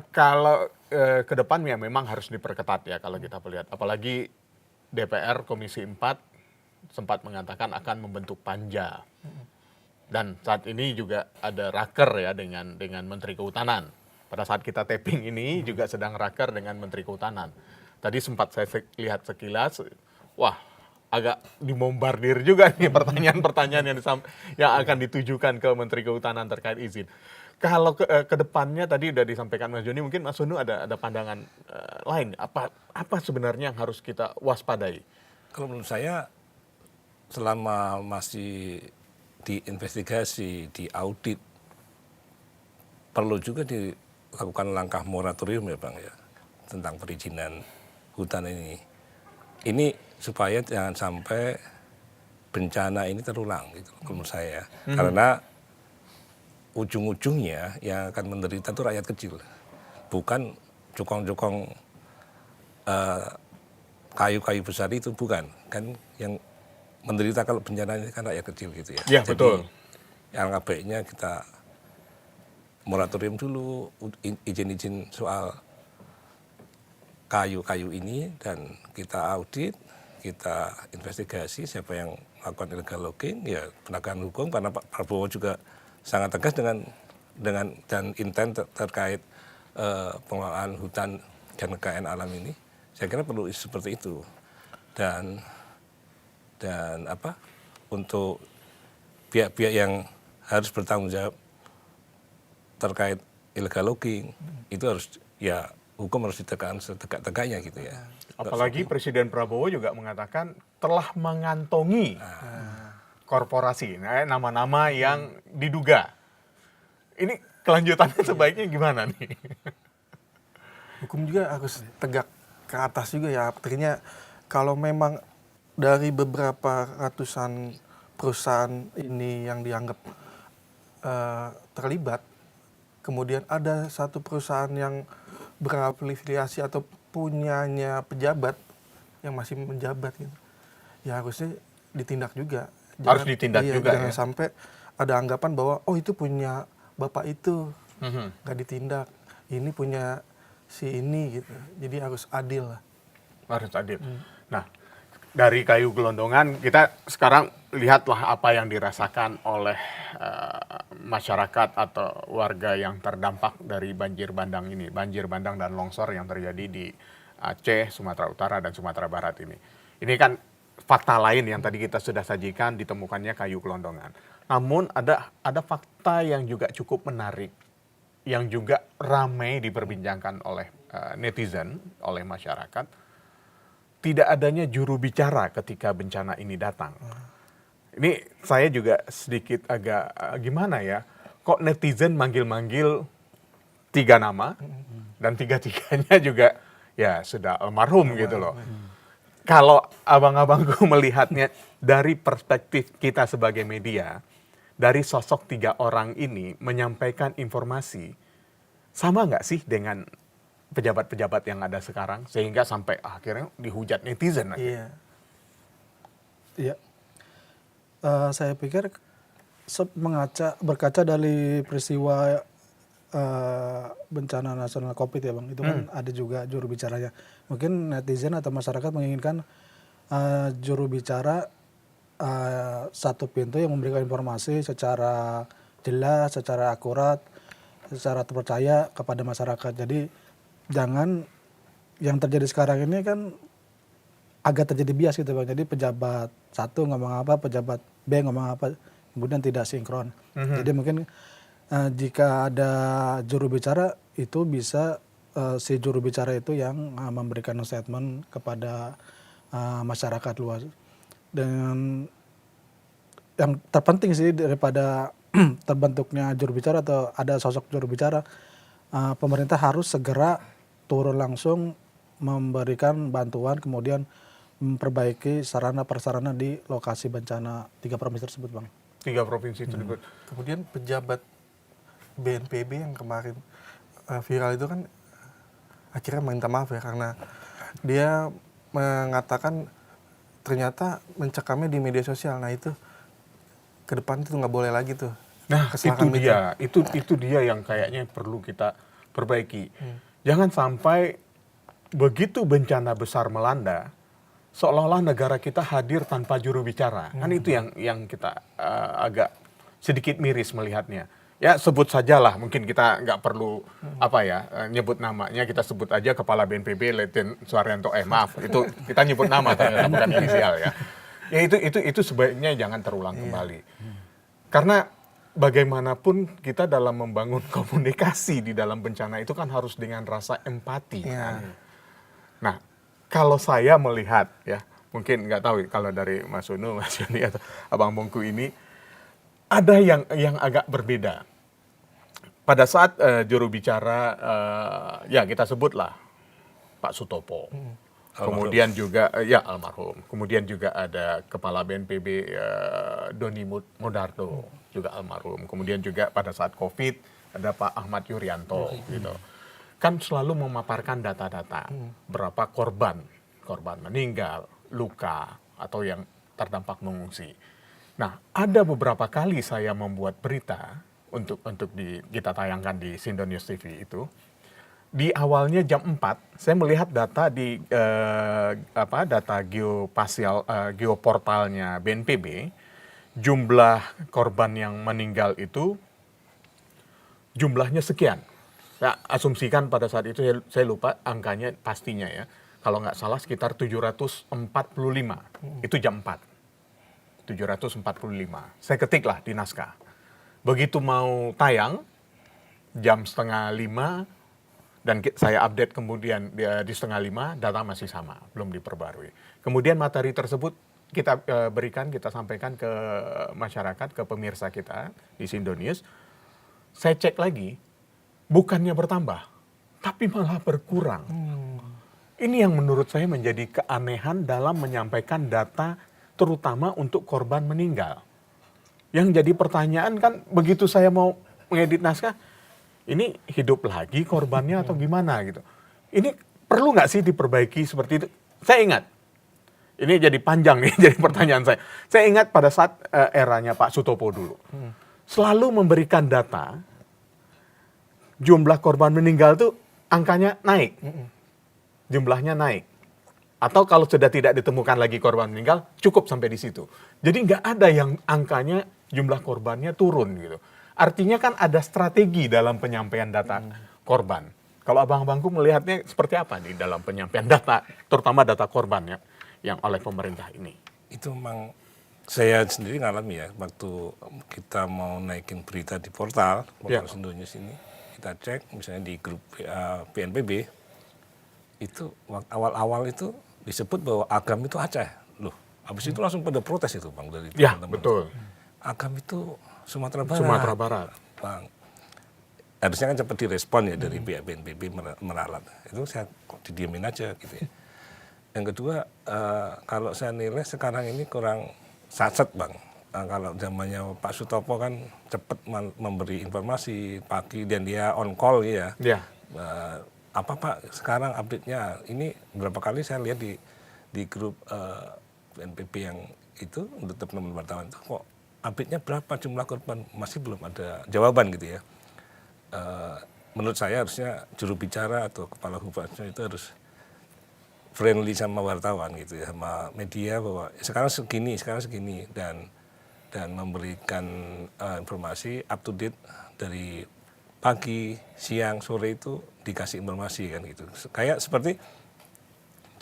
Kalau ke depan ya memang harus diperketat ya kalau kita melihat. Apalagi DPR Komisi 4 sempat mengatakan akan membentuk panja. Dan saat ini juga ada raker ya dengan Menteri Kehutanan. Pada saat kita taping ini juga sedang raker dengan Menteri Kehutanan. Tadi sempat saya lihat sekilas, wah agak dibombardir juga nih pertanyaan-pertanyaan yang akan ditujukan ke Menteri Kehutanan terkait izin. Kalau ke depannya tadi udah disampaikan Mas Joni, mungkin Mas Sunu ada pandangan lain. Apa sebenarnya yang harus kita waspadai? Kalau menurut saya selama masih diinvestigasi, diaudit, perlu juga dilakukan langkah moratorium ya Bang ya, tentang perizinan hutan ini. Ini supaya jangan sampai bencana ini terulang gitu menurut saya. Karena ujung-ujungnya yang akan menderita itu rakyat kecil. Bukan cukong-cukong kayu-kayu besar itu, bukan. Kan yang menderita kalau bencana ini kan rakyat kecil gitu ya. Ya, Jadi betul. yang baiknya kita moratorium dulu izin-izin soal kayu-kayu ini dan kita audit, kita investigasi siapa yang melakukan illegal logging, ya penegakan hukum, karena Pak Prabowo juga sangat tegas dengan dan intent terkait pengelolaan hutan dan kekayaan alam ini. Saya kira perlu seperti itu. Dan untuk pihak-pihak yang harus bertanggung jawab terkait illegal logging itu harus ya hukum harus ditegakkan setegak-tegaknya gitu ya. Apalagi Presiden Prabowo juga mengatakan telah mengantongi korporasi, nama-nama yang diduga. Ini kelanjutannya sebaiknya gimana nih? Hukum juga harus tegak ke atas juga ya. Artinya kalau memang dari beberapa ratusan perusahaan ini yang dianggap terlibat, kemudian ada satu perusahaan yang berafiliasi atau punyanya pejabat yang masih menjabat gitu, ya harusnya ditindak juga. Harus ditindak juga jangan ya. sampai ada anggapan bahwa oh itu punya bapak itu, nggak ditindak. Ini punya si ini gitu. Jadi harus adil lah. Harus adil. Nah, dari kayu gelondongan kita sekarang lihatlah apa yang dirasakan oleh masyarakat atau warga yang terdampak dari banjir bandang ini, banjir bandang dan longsor yang terjadi di Aceh, Sumatera Utara dan Sumatera Barat ini. Ini kan fakta lain yang tadi kita sudah sajikan, ditemukannya kayu gelondongan. Namun ada fakta yang juga cukup menarik, yang juga ramai diperbincangkan oleh netizen, oleh masyarakat. Tidak adanya juru bicara ketika bencana ini datang. Ini saya juga sedikit agak gimana ya, kok netizen manggil-manggil 3 nama, dan 3-tiganya juga ya sudah almarhum gitu loh. Kalau abang-abangku melihatnya dari perspektif kita sebagai media, dari sosok 3 orang ini menyampaikan informasi, sama nggak sih dengan pejabat-pejabat yang ada sekarang, sehingga sampai akhirnya dihujat netizen? Iya. Iya. Saya pikir berkaca dari peristiwa bencana nasional COVID ya Bang, itu kan ada juga juru bicaranya. Mungkin netizen atau masyarakat menginginkan juru bicara satu pintu yang memberikan informasi secara jelas, secara akurat, secara terpercaya kepada masyarakat. Jadi jangan yang terjadi sekarang ini kan agak terjadi bias gitu Bang. Jadi pejabat satu ngomong apa, pejabat B ngomong apa, kemudian tidak sinkron. Jadi mungkin jika ada juru bicara itu bisa si juru bicara itu yang memberikan statement kepada masyarakat luas. Dan yang terpenting sih daripada terbentuknya juru bicara atau ada sosok juru bicara, pemerintah harus segera turun langsung memberikan bantuan, kemudian memperbaiki sarana prasarana di lokasi bencana 3 provinsi tersebut Bang. 3 provinsi tersebut. Kemudian pejabat BNPB yang kemarin viral itu kan akhirnya minta maaf ya, karena dia mengatakan ternyata mencekamnya di media sosial. Nah itu ke depan itu nggak boleh lagi tuh. Nah itu dia yang kayaknya perlu kita perbaiki. Jangan sampai begitu bencana besar melanda, seolah-olah negara kita hadir tanpa juru bicara. Kan itu yang kita agak sedikit miris melihatnya. Ya sebut sajalah, mungkin kita nggak perlu nyebut namanya, kita sebut aja Kepala BNPB Letjen Suharyanto. Maaf, itu kita nyebut nama ternyata bukan inisial ya. Ya itu sebaiknya jangan terulang kembali. Karena bagaimanapun kita dalam membangun komunikasi di dalam bencana itu kan harus dengan rasa empati. Kan? Nah, kalau saya melihat ya, mungkin nggak tahu kalau dari Mas Unu, Mas Yoni atau Abang Bongku ini ada yang agak berbeda. Pada saat juru bicara ya kita sebutlah Pak Sutopo. Kemudian juga almarhum. Kemudian juga ada Kepala BNPB Doni Modarto, juga almarhum. Kemudian juga pada saat Covid ada Pak Ahmad Yuryanto gitu. Kan selalu memaparkan data-data berapa korban meninggal, luka atau yang terdampak mengungsi. Nah, ada beberapa kali saya membuat berita untuk kita tayangkan di Sindonews TV itu. Di awalnya jam 4 saya melihat data di data geoportalnya BNPB, jumlah korban yang meninggal itu jumlahnya sekian. Saya asumsikan pada saat itu saya lupa angkanya pastinya ya. Kalau nggak salah sekitar 745. Itu jam 4. 745. Saya ketiklah di naskah. Begitu mau tayang jam 4:30 dan saya update kemudian di 4:30 data masih sama, belum diperbarui. Kemudian materi tersebut kita kita sampaikan ke masyarakat, ke pemirsa kita di Sindonews. Saya cek lagi, bukannya bertambah, tapi malah berkurang. Ini yang menurut saya menjadi keanehan dalam menyampaikan data, terutama untuk korban meninggal. Yang jadi pertanyaan kan, begitu saya mau mengedit naskah, ini hidup lagi korbannya atau gimana gitu. Ini perlu nggak sih diperbaiki seperti itu? Saya ingat, ini jadi panjang nih, jadi pertanyaan saya. Saya ingat pada saat eranya Pak Sutopo dulu. Selalu memberikan data, jumlah korban meninggal tuh angkanya naik. Jumlahnya naik. Atau kalau sudah tidak ditemukan lagi korban meninggal, cukup sampai di situ. Jadi nggak ada yang angkanya jumlah korbannya turun gitu. Artinya kan ada strategi dalam penyampaian data korban. Kalau abang-abangku melihatnya seperti apa nih dalam penyampaian data, terutama data korbannya yang oleh pemerintah ini? Itu memang saya sendiri ngalami ya, waktu kita mau naikin berita di portal Sindonews ini, kita cek misalnya di grup BNPB, itu awal-awal itu disebut bahwa Agam itu Aceh. Loh, habis itu langsung pada protes itu Bang dari Ya, teman-teman. betul. Agam itu Sumatera Barat. Sumatera Barat. Bang. Harusnya kan cepat direspon ya dari pihak BNPB meralat. Itu saya didiemin aja gitu ya. Yang kedua, kalau saya nilai sekarang ini kurang satset Bang. Kalau zamannya Pak Sutopo kan cepat memberi informasi pagi dan dia on call ya. Ya. Apa Pak sekarang update-nya? Ini berapa kali saya lihat di grup BNPB yang itu untuk teman-teman wartawan itu kok update-nya berapa jumlah korban, masih belum ada jawaban gitu ya. Menurut saya harusnya juru bicara atau kepala humasnya itu harus friendly sama wartawan gitu ya, sama media bahwa sekarang segini dan memberikan informasi up to date dari pagi, siang, sore itu dikasih informasi kan gitu. Kayak seperti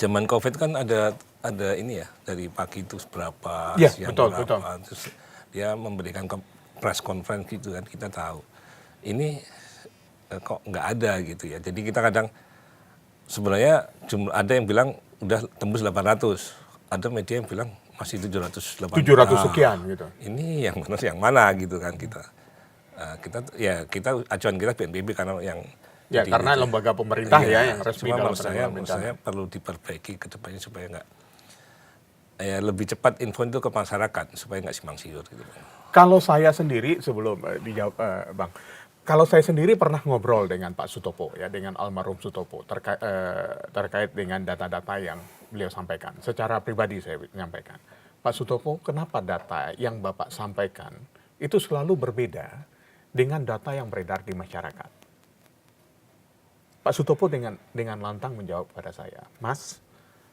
zaman Covid kan ada ini ya, dari pagi itu berapa, Ya, siang betul, berapa. betul. Terus dia memberikan press conference gitu kan, kita tahu. Ini kok nggak ada gitu ya. Jadi kita kadang sebenarnya ada yang bilang udah tembus 800. Ada media yang bilang masih 780. 700 sekian gitu. Ini yang benar yang mana gitu kan kita. Kita acuan kita BNPB karena yang Ya, karena lembaga pemerintah ya yang resmi dalam menurut saya perlu diperbaiki ke depannya supaya nggak lebih cepat info itu ke masyarakat supaya nggak simpang siur gitu. Kalau saya sendiri sebelum dijawab Bang, kalau saya sendiri pernah ngobrol dengan Pak Sutopo ya, dengan almarhum Sutopo terkait dengan data-data yang beliau sampaikan. Secara pribadi saya menyampaikan, Pak Sutopo, kenapa data yang Bapak sampaikan itu selalu berbeda dengan data yang beredar di masyarakat? Pak Sutopo dengan lantang menjawab pada saya, Mas,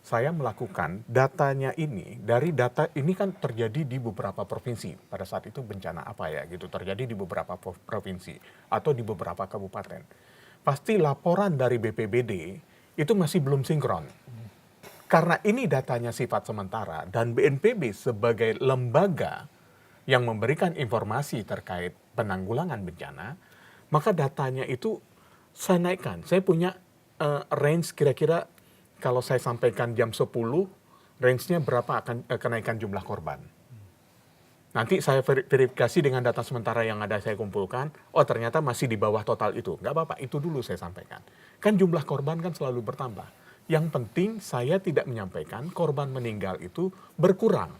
saya melakukan datanya ini, dari data ini kan terjadi di beberapa provinsi. Pada saat itu bencana apa ya gitu, terjadi di beberapa provinsi atau di beberapa kabupaten. Pasti laporan dari BPBD itu masih belum sinkron. Karena ini datanya sifat sementara dan BNPB sebagai lembaga yang memberikan informasi terkait penanggulangan bencana, maka datanya itu saya naikkan. Saya punya range kira-kira kalau saya sampaikan jam 10, range-nya berapa akan kenaikan jumlah korban. Nanti saya verifikasi dengan data sementara yang ada saya kumpulkan, oh ternyata masih di bawah total itu. Nggak apa-apa, itu dulu saya sampaikan. Kan jumlah korban kan selalu bertambah. Yang penting saya tidak menyampaikan korban meninggal itu berkurang.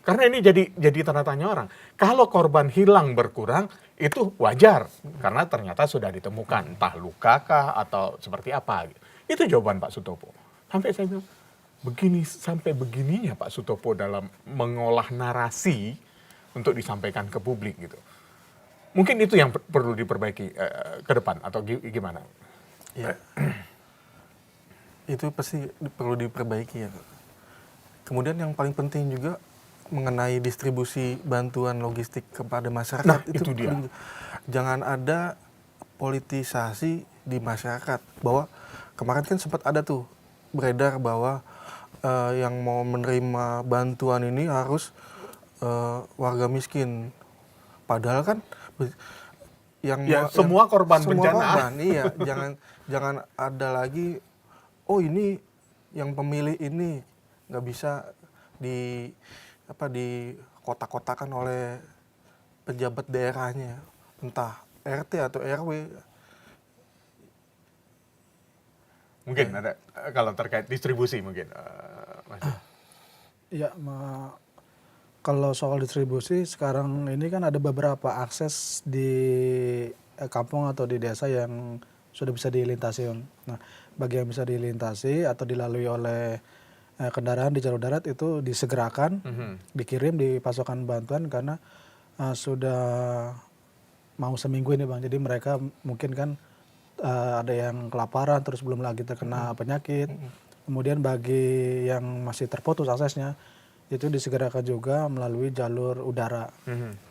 Karena ini jadi tanda tanya orang. Kalau korban hilang berkurang, itu wajar. Karena ternyata sudah ditemukan, entah luka kah atau seperti apa. Itu jawaban Pak Sutopo. Sampai saya bilang, sampai begininya Pak Sutopo dalam mengolah narasi untuk disampaikan ke publik gitu. Mungkin itu yang perlu diperbaiki ke depan atau gimana? Ya. Itu pasti perlu diperbaiki ya. Kemudian yang paling penting juga mengenai distribusi bantuan logistik kepada masyarakat. Nah, itu dia. Jangan ada politisasi di masyarakat. Bahwa kemarin kan sempat ada tuh beredar bahwa yang mau menerima bantuan ini harus warga miskin. Padahal kan yang ya, semua korban bencana. Korban, iya, jangan ada lagi oh ini yang pemilih ini nggak bisa di kotak-kotakan oleh pejabat daerahnya, entah RT atau RW. Mungkin ada kalau terkait distribusi mungkin, Mas. Ya, kalau soal distribusi sekarang ini kan ada beberapa akses di kampung atau di desa yang sudah bisa dilintasi. Nah, bagi yang bisa dilintasi atau dilalui oleh kendaraan di jalur darat itu disegerakan, dikirim di pasokan bantuan karena sudah mau seminggu ini Bang. Jadi mereka mungkin kan ada yang kelaparan terus belum lagi terkena penyakit. Kemudian bagi yang masih terputus aksesnya itu disegerakan juga melalui jalur udara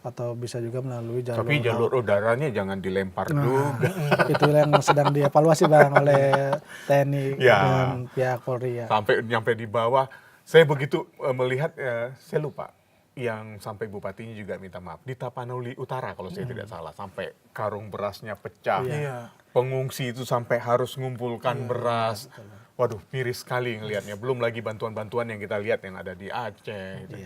atau bisa juga melalui jalur Tapi jalur udaranya jangan dilempar juga. itu yang sedang dievaluasi Bang oleh TNI dan pihak Polri ya. Sampai nyampe di bawah, saya begitu melihat, saya lupa yang sampai bupatinya juga minta maaf di Tapanuli Utara kalau saya tidak salah, sampai karung berasnya pecah. Iya. Pengungsi itu sampai harus mengumpulkan beras. Waduh, miris sekali ngelihatnya. Belum lagi bantuan-bantuan yang kita lihat yang ada di Aceh. Gitu.